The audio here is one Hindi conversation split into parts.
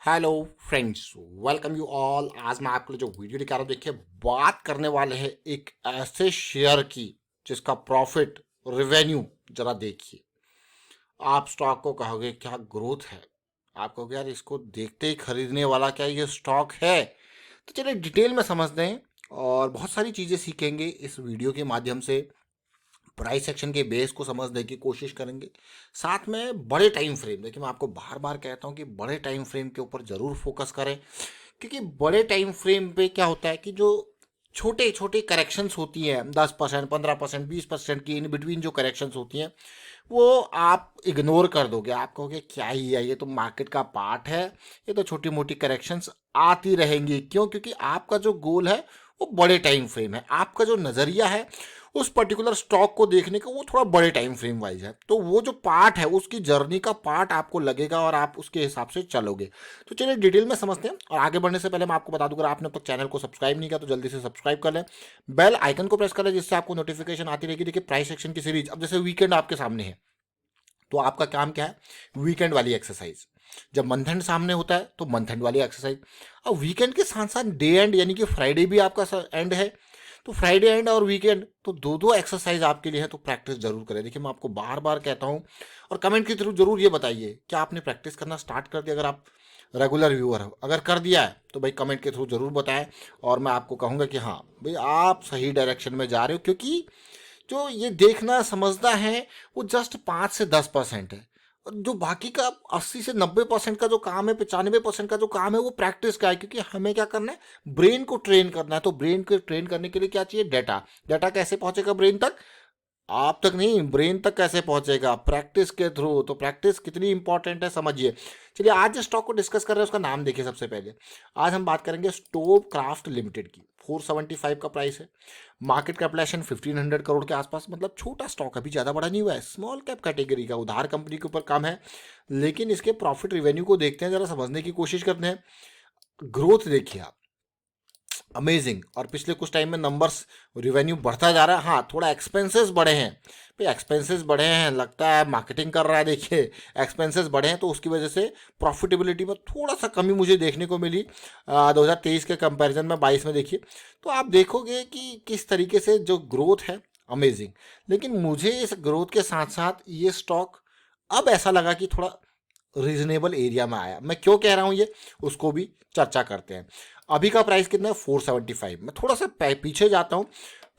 Hello friends, welcome you all. आज मैं आपके लिए जो वीडियो दिखा रहा हूँ, देखिए बात करने वाले हैं एक ऐसे शेयर की जिसका प्रॉफिट रेवेन्यू जरा देखिए। आप स्टॉक को कहोगे क्या ग्रोथ है, आप कहोगे यार इसको देखते ही खरीदने वाला क्या ये स्टॉक है। तो चलिए डिटेल में समझते हैं और बहुत सारी चीज़ें सीखेंगे इस वीडियो के माध्यम से। प्राइस सेक्शन के बेस को समझने की कोशिश करेंगे, साथ में बड़े टाइम फ्रेम। देखिए मैं आपको बार बार कहता हूँ कि बड़े टाइम फ्रेम के ऊपर ज़रूर फोकस करें, क्योंकि बड़े टाइम फ्रेम पे क्या होता है कि जो छोटे छोटे करेक्शंस होती हैं 10%, 15%, 20% की इन बिटवीन जो करेक्शंस होती हैं वो आप इग्नोर कर दोगे। आप कहोगे क्या ही है, ये तो मार्केट का पार्ट है, ये तो छोटी मोटी करेक्शंस आती रहेंगी। क्यों? क्योंकि आपका जो गोल है वो बड़े टाइम फ्रेम है, आपका जो नज़रिया है उस पर्टिकुलर स्टॉक को देखने का वो थोड़ा बड़े टाइम फ्रेम वाइज है। तो वो जो पार्ट है उसकी जर्नी का पार्ट आपको लगेगा और आप उसके हिसाब से चलोगे। तो चलिए डिटेल में समझते हैं, और आगे बढ़ने से पहले मैं आपको बता दूं, अगर आपने अब तक चैनल को सब्सक्राइब नहीं किया तो जल्दी से सब्सक्राइब कर लें, बेल आइकन को प्रेस कर लें, जिससे आपको नोटिफिकेशन आती रहेगी। देखिए प्राइस सेक्शन की सीरीज, अब जैसे वीकेंड आपके सामने है तो आपका काम क्या है, वीकेंड वाली एक्सरसाइज। जब मंथ एंड सामने होता है तो मंथ एंड वाली एक्सरसाइज। अब वीकेंड के साथ साथ डे एंड यानी कि फ्राइडे भी आपका एंड है, तो फ्राइडे एंड और वीकेंड तो दो दो एक्सरसाइज आपके लिए है, तो प्रैक्टिस जरूर करें। देखिए मैं आपको बार बार कहता हूँ, और कमेंट के थ्रू जरूर ये बताइए क्या आपने प्रैक्टिस करना स्टार्ट कर दिया। अगर आप रेगुलर व्यूअर हो, अगर कर दिया है तो भाई कमेंट के थ्रू जरूर बताएं, और मैं आपको कहूँगा कि हाँ भाई आप सही डायरेक्शन में जा रहे हो। क्योंकि जो ये देखना समझना है वो जस्ट 5 से 10% है, और जो बाकी का 80 से 90% का जो काम है, 95% का जो काम है वो प्रैक्टिस का है। क्योंकि हमें क्या करना है, ब्रेन को ट्रेन करना है। तो ब्रेन को ट्रेन करने के लिए क्या चाहिए, डाटा। डाटा कैसे पहुंचेगा ब्रेन तक? आप तक नहीं, ब्रेन तक कैसे पहुंचेगा, प्रैक्टिस के थ्रू। तो प्रैक्टिस कितनी इंपॉर्टेंट है समझिए। चलिए आज जिस स्टॉक को डिस्कस कर रहे हैं उसका नाम देखिए। सबसे पहले आज हम बात करेंगे स्टोव क्राफ्ट लिमिटेड की। 475 का प्राइस है, मार्केट कैपिटलाइजेशन 1500 करोड़ के आसपास। मतलब छोटा स्टॉक, अभी ज़्यादा बड़ा नहीं हुआ है, स्मॉल कैप कैटेगरी का, उधार कंपनी के ऊपर कम है। लेकिन इसके प्रॉफिट रिवेन्यू को देखते हैं, जरा समझने की कोशिश करते हैं। ग्रोथ देखिए आप, अमेजिंग। और पिछले कुछ टाइम में नंबर्स, रिवेन्यू बढ़ता जा रहा है। हाँ थोड़ा एक्सपेंसेस बढ़े हैं भाई, एक्सपेंसेस बढ़े हैं, लगता है मार्केटिंग कर रहा है। देखिए एक्सपेंसेस बढ़े हैं तो उसकी वजह से प्रॉफिटेबिलिटी में थोड़ा सा कमी मुझे देखने को मिली 2023 के कंपैरिजन में 22 में। देखिए तो आप देखोगे कि किस तरीके से जो ग्रोथ है, अमेजिंग। लेकिन मुझे इस ग्रोथ के साथ साथ ये स्टॉक अब ऐसा लगा कि थोड़ा रीजनेबल एरिया में आया। मैं क्यों कह रहा हूँ ये, उसको भी चर्चा करते हैं। अभी का प्राइस कितना है, 475। मैं थोड़ा सा पीछे जाता हूँ,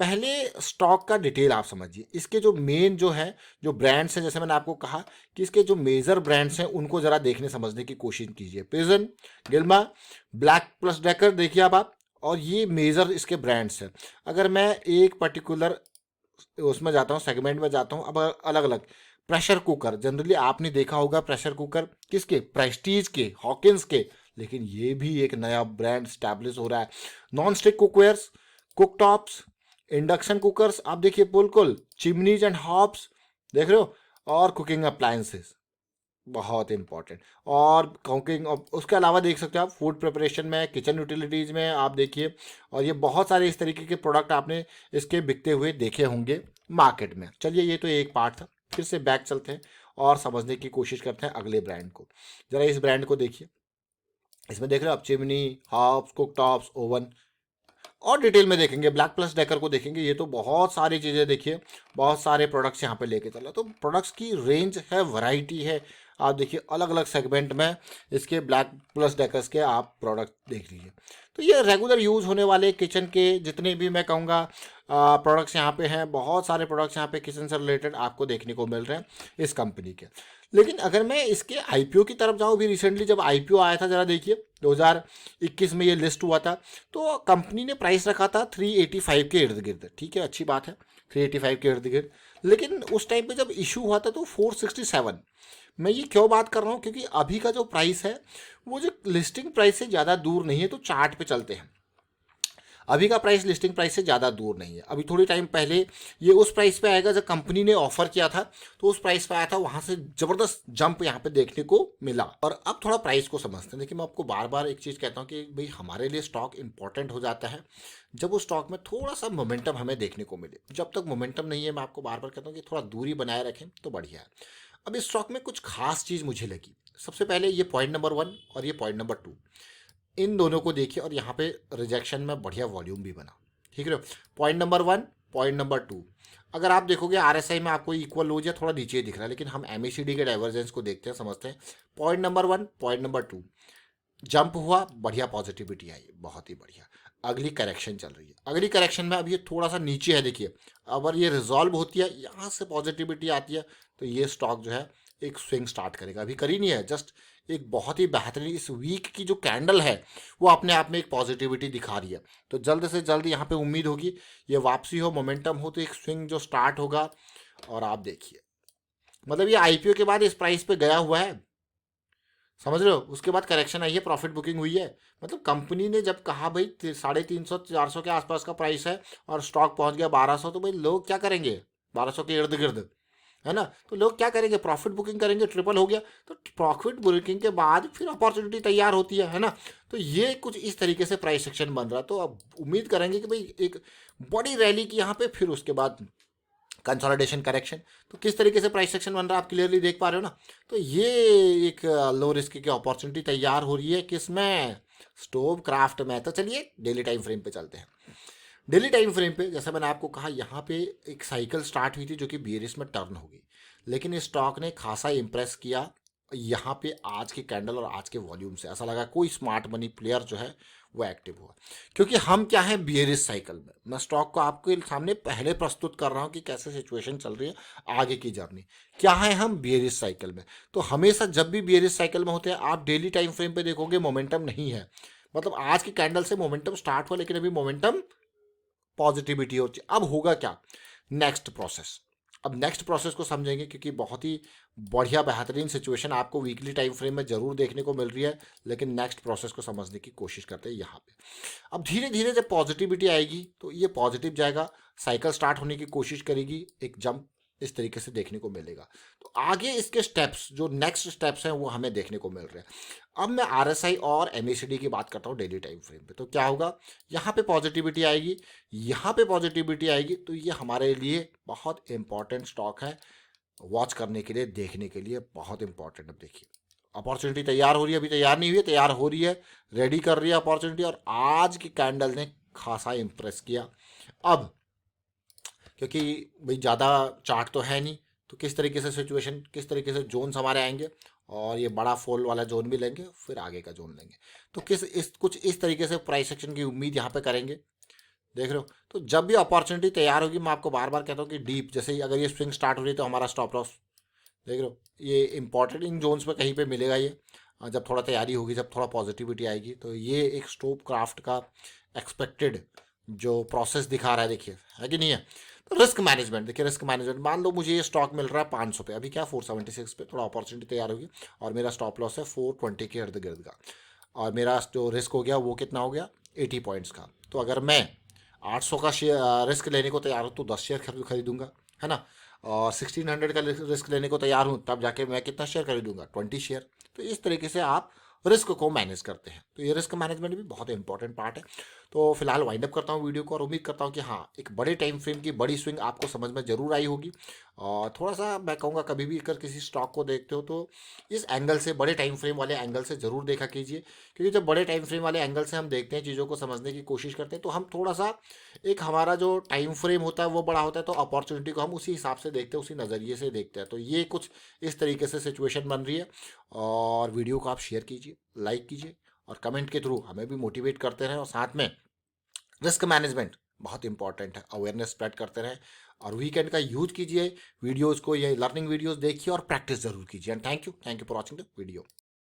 पहले स्टॉक का डिटेल आप समझिए। इसके जो मेन जो है, जो ब्रांड्स हैं, जैसे मैंने आपको कहा कि इसके जो मेजर ब्रांड्स हैं उनको जरा देखने समझने की कोशिश कीजिए। पिजन, गिल्मा, ब्लैक प्लस डेकर देखिए आप, और ये मेजर इसके ब्रांड्स हैं। अगर मैं एक पर्टिकुलर उसमें जाता हूँ, सेगमेंट में जाता हूँ, अब अलग अलग प्रेशर कुकर, जनरली आपने देखा होगा प्रेशर कुकर किसके, प्रेस्टीज के, हॉकिंस के। लेकिन ये भी एक नया ब्रांड स्टैब्लिश हो रहा है। Non stick cookwares, cook tops, induction cookers आप देखिए, बिल्कुल चिमनीज एंड हॉब्स देख रहे हो, और कुकिंग अप्लायंसेस बहुत इंपॉर्टेंट। और कुकिंग, उसके अलावा देख सकते हो आप फूड प्रिपरेशन में, किचन यूटिलिटीज़ में आप देखिए। और ये बहुत सारे इस तरीके के प्रोडक्ट आपने इसके बिकते हुए देखे होंगे मार्केट में। चलिए ये तो एक पार्ट था, फिर से बैक चलते हैं और समझने की कोशिश करते हैं अगले ब्रांड को। ज़रा इस ब्रांड को देखिए, इसमें देख रहे हो आप chimney, hobs, cook tops, oven, और डिटेल में देखेंगे। ब्लैक प्लस डेकर को देखेंगे, ये तो बहुत सारी चीज़ें देखिए, बहुत सारे प्रोडक्ट्स यहाँ पे लेके चला। तो प्रोडक्ट्स की रेंज है, वैरायटी है। आप देखिए अलग अलग सेगमेंट में इसके ब्लैक प्लस डेकर्स के आप प्रोडक्ट देख लीजिए। तो ये रेगुलर यूज़ होने वाले किचन के जितने भी मैं कहूँगा प्रोडक्ट्स यहाँ पे हैं, बहुत सारे प्रोडक्ट्स यहाँ पे किचन से रिलेटेड आपको देखने को मिल रहे हैं इस कंपनी के। लेकिन अगर मैं इसके आईपीओ की तरफ जाऊँ, भी रिसेंटली जब आईपीओ आया था, ज़रा देखिए 2021 में ये लिस्ट हुआ था, तो कंपनी ने प्राइस रखा था 385 के इर्द गिर्द। ठीक है, अच्छी बात है, 385 के इर्द गिर्द। लेकिन उस टाइम पे जब इशू हुआ था तो 467। मैं ये क्यों बात कर रहा हूँ, क्योंकि अभी का जो प्राइस है वो जो लिस्टिंग प्राइस से ज़्यादा दूर नहीं है। तो चार्ट पे चलते हैं, अभी का प्राइस लिस्टिंग प्राइस से ज़्यादा दूर नहीं है। अभी थोड़ी टाइम पहले ये उस प्राइस पे आएगा जब कंपनी ने ऑफर किया था, तो उस प्राइस पे आया था, वहाँ से ज़बरदस्त जंप यहाँ पे देखने को मिला। और अब थोड़ा प्राइस को समझते हैं। देखिए मैं आपको बार बार एक चीज़ कहता हूँ कि भाई हमारे लिए स्टॉक इंपॉर्टेंट हो जाता है जब उस स्टॉक में थोड़ा सा मोमेंटम हमें देखने को मिले। जब तक मोमेंटम नहीं है, मैं आपको बार बार कहता हूँ कि थोड़ा दूरी बनाए रखें तो बढ़िया है। अब इस स्टॉक में कुछ खास चीज़ मुझे लगी, सबसे पहले ये पॉइंट नंबर 1 और ये पॉइंट नंबर 2, इन दोनों को देखिए और यहाँ पे रिजेक्शन में बढ़िया वॉल्यूम भी बना, ठीक है। पॉइंट नंबर 1, पॉइंट नंबर 2, अगर आप देखोगे आरएसआई में आपको इक्वल लो या थोड़ा नीचे दिख रहा है, लेकिन हम एमएसीडी के डाइवर्जेंस को देखते हैं, समझते हैं। Point number 1, point number 2, jump हुआ, बढ़िया पॉजिटिविटी आई, बहुत ही बढ़िया। अगली करेक्शन चल रही है, अगली करेक्शन में अब ये थोड़ा सा नीचे है, देखिए अगर ये रिजॉल्व होती है, यहाँ से पॉजिटिविटी आती है, तो ये स्टॉक जो है एक स्विंग स्टार्ट करेगा। अभी करी नहीं है, जस्ट एक बहुत ही बेहतरीन इस वीक की जो कैंडल है वो अपने आप में एक पॉजिटिविटी दिखा रही है। तो जल्द से जल्द यहाँ पे उम्मीद होगी ये वापसी हो, मोमेंटम हो, तो एक स्विंग जो स्टार्ट होगा। और आप देखिए मतलब ये आईपीओ के बाद इस प्राइस पे गया हुआ है, समझ रहे हो। उसके बाद करेक्शन आई है, प्रॉफिट बुकिंग हुई है। मतलब कंपनी ने जब कहा भाई 350 400 के आसपास का प्राइस है और स्टॉक पहुंच गया 1200, तो भाई लोग क्या करेंगे, 1200 के इर्द गिर्द, है ना। तो लोग क्या करेंगे, प्रॉफिट बुकिंग करेंगे, ट्रिपल हो गया। तो प्रॉफिट बुकिंग के बाद फिर अपॉर्चुनिटी तैयार होती है ना। तो ये कुछ इस तरीके से प्राइस सेक्शन बन रहा है। तो अब उम्मीद करेंगे कि भाई एक बड़ी रैली की यहाँ पे, फिर उसके बाद कंसोलिडेशन करेक्शन। तो किस तरीके से प्राइस सेक्शन बन रहा है आप क्लियरली देख पा रहे हो ना। तो ये एक लो रिस्क की अपॉर्चुनिटी तैयार हो रही है, किसमें, स्टोव क्राफ्ट में। तो चलिए डेली टाइम फ्रेम पे चलते हैं। डेली टाइम फ्रेम पे जैसा मैंने आपको कहा, यहाँ पे एक साइकिल स्टार्ट हुई थी जो कि बियरिश में टर्न हो गई, लेकिन इस स्टॉक ने खासा इंप्रेस किया यहाँ पे आज की कैंडल और आज के वॉल्यूम से। ऐसा लगा कोई स्मार्ट मनी प्लेयर जो है वो एक्टिव हुआ, क्योंकि हम क्या है बियरिश साइकिल में। मैं स्टॉक को आपके सामने पहले प्रस्तुत कर रहा हूँ कि कैसे सिचुएशन चल रही है, आगे की जर्नी क्या है, हम बियरिश साइकिल में। तो हमेशा जब भी बियरिश साइकिल में होते हैं, आप डेली टाइम फ्रेम पे देखोगे मोमेंटम नहीं है। मतलब आज की कैंडल से मोमेंटम स्टार्ट हुआ, लेकिन अभी मोमेंटम पॉजिटिविटी होती है। अब होगा क्या, नेक्स्ट प्रोसेस। अब नेक्स्ट प्रोसेस को समझेंगे, क्योंकि बहुत ही बढ़िया बेहतरीन सिचुएशन आपको वीकली टाइम फ्रेम में जरूर देखने को मिल रही है, लेकिन नेक्स्ट प्रोसेस को समझने की कोशिश करते हैं यहाँ पे। अब धीरे धीरे जब पॉजिटिविटी आएगी तो ये पॉजिटिव जाएगा, साइकिल स्टार्ट होने की कोशिश करेगी, एक जंप इस तरीके से देखने को मिलेगा। तो आगे इसके स्टेप्स, जो नेक्स्ट स्टेप्स हैं, वो हमें देखने को मिल रहे हैं। अब मैं आरएसआई और एमएसीडी की बात करता हूँ डेली टाइम फ्रेम पे। तो क्या होगा, यहाँ पे पॉजिटिविटी आएगी, यहाँ पे पॉजिटिविटी आएगी, तो ये हमारे लिए बहुत इंपॉर्टेंट स्टॉक है, वॉच करने के लिए, देखने के लिए बहुत इंपॉर्टेंट। अब देखिए अपॉर्चुनिटी तैयार हो रही है, अभी तैयार नहीं हुई है, तैयार हो रही है, रेडी कर रही है अपॉर्चुनिटी। और आज की कैंडल ने खासा इंप्रेस किया। अब क्योंकि भाई ज़्यादा चार्ट तो है नहीं, तो किस तरीके से सिचुएशन, किस तरीके से जोन्स हमारे आएंगे, और ये बड़ा फॉल वाला जोन भी लेंगे, फिर आगे का जोन लेंगे। तो कुछ इस तरीके से प्राइस सेक्शन की उम्मीद यहाँ पे करेंगे, देख रहे हो। तो जब भी अपॉर्चुनिटी तैयार होगी, मैं आपको बार बार कहता हूँ कि डीप, जैसे ही अगर ये स्विंग स्टार्ट हो रही है तो हमारा स्टॉप लॉस, देख रहे हो, ये इंपॉर्टेंट इन जोन्स पे कहीं पे मिलेगा ये। जब थोड़ा तैयारी होगी, जब थोड़ा पॉजिटिविटी आएगी, तो ये एक स्टॉप क्राफ्ट का एक्सपेक्टेड जो प्रोसेस दिखा रहा है, देखिए है कि नहीं है। तो रिस्क मैनेजमेंट देखिए, रिस्क मैनेजमेंट, मान लो मुझे ये स्टॉक मिल रहा है 500 पे, अभी क्या 476 पे, थोड़ा अपॉर्चुनिटी तैयार होगी, और मेरा स्टॉप लॉस है 420 के इर्द गिर्द का, और मेरा जो रिस्क हो गया वो कितना हो गया, 80 पॉइंट्स का। तो अगर मैं 800 का शेयर रिस्क लेने को तैयार हूँ, तो 10 शेयर खरीदूंगा, है ना। और 1600 का रिस्क लेने को तैयार हूँ, तब जाके मैं कितना शेयर खरीदूंगा, 20 शेयर। तो इस तरीके से आप रिस्क को मैनेज करते हैं। तो ये रिस्क मैनेजमेंट भी बहुत इंपॉर्टेंट पार्ट है। तो फिलहाल वाइंड अप करता हूँ वीडियो को, और उम्मीद करता हूँ कि हाँ, एक बड़े टाइम फ्रेम की बड़ी स्विंग आपको समझ में जरूर आई होगी। और थोड़ा सा मैं कहूँगा, कभी भी अगर किसी स्टॉक को देखते हो तो इस एंगल से, बड़े टाइम फ्रेम वाले एंगल से ज़रूर देखा कीजिए। क्योंकि जब बड़े टाइम फ्रेम वाले एंगल से हम देखते हैं, चीज़ों को समझने की कोशिश करते हैं, तो हम थोड़ा सा, एक हमारा जो टाइम फ्रेम होता है वो बड़ा होता है, तो अपॉर्चुनिटी को हम उसी हिसाब से देखते हैं, उसी नज़रिए से देखते हैं। तो ये कुछ इस तरीके से सिचुएशन बन रही है। और वीडियो को आप शेयर कीजिए, लाइक कीजिए, और कमेंट के थ्रू हमें भी मोटिवेट करते रहें। और साथ में रिस्क मैनेजमेंट बहुत इंपॉर्टेंट है, अवेयरनेस स्प्रेड करते रहें, और वीकेंड का यूज कीजिए, वीडियोज़ को, ये लर्निंग वीडियोज़ देखिए और प्रैक्टिस जरूर कीजिए। And thank you for watching the video.